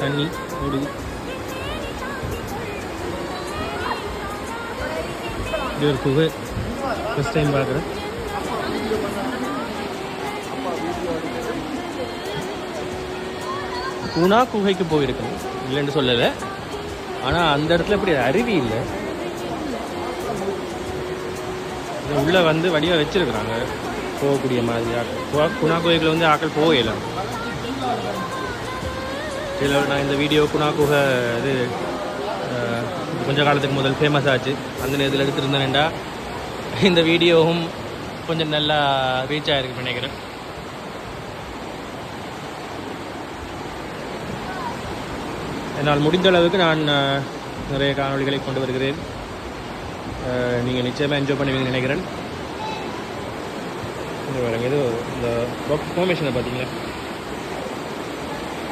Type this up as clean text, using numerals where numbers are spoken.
தண்ணி ஓடுது. இது ஒரு குகை, ஃபஸ்ட் டைம் பார்க்குறேன். குணா குகைக்கு போயிருக்கேன், இல்லைன்னு சொல்லலை. ஆனால் அந்த இடத்துல இப்படி அருவி இல்லை. உள்ளே வந்து வடிவாக வச்சுருக்குறாங்க போகக்கூடிய மாதிரி. குணா குகைக்குள்ள வந்து ஆக்கள் போகலாம். இதில் நான் இந்த வீடியோ குணா குகை இது கொஞ்ச காலத்துக்கு முதல் ஃபேமஸ் ஆச்சு. அந்த நேரத்தில் எடுத்துருந்தேன்டா இந்த வீடியோவும் கொஞ்சம் நல்லா ரீச் ஆகிருக்குன்னு நினைக்கிறேன். என்னால் முடிந்த அளவுக்கு நான் நிறைய காணொளிகளை கொண்டு வருகிறேன். நீங்கள் நிச்சயமாக என்ஜாய் பண்ணுவீங்கன்னு நினைக்கிறேன். இது பாருங்க, இது இந்த பாக்ஸ் ஃபார்மேஷனை பார்த்தீங்களா?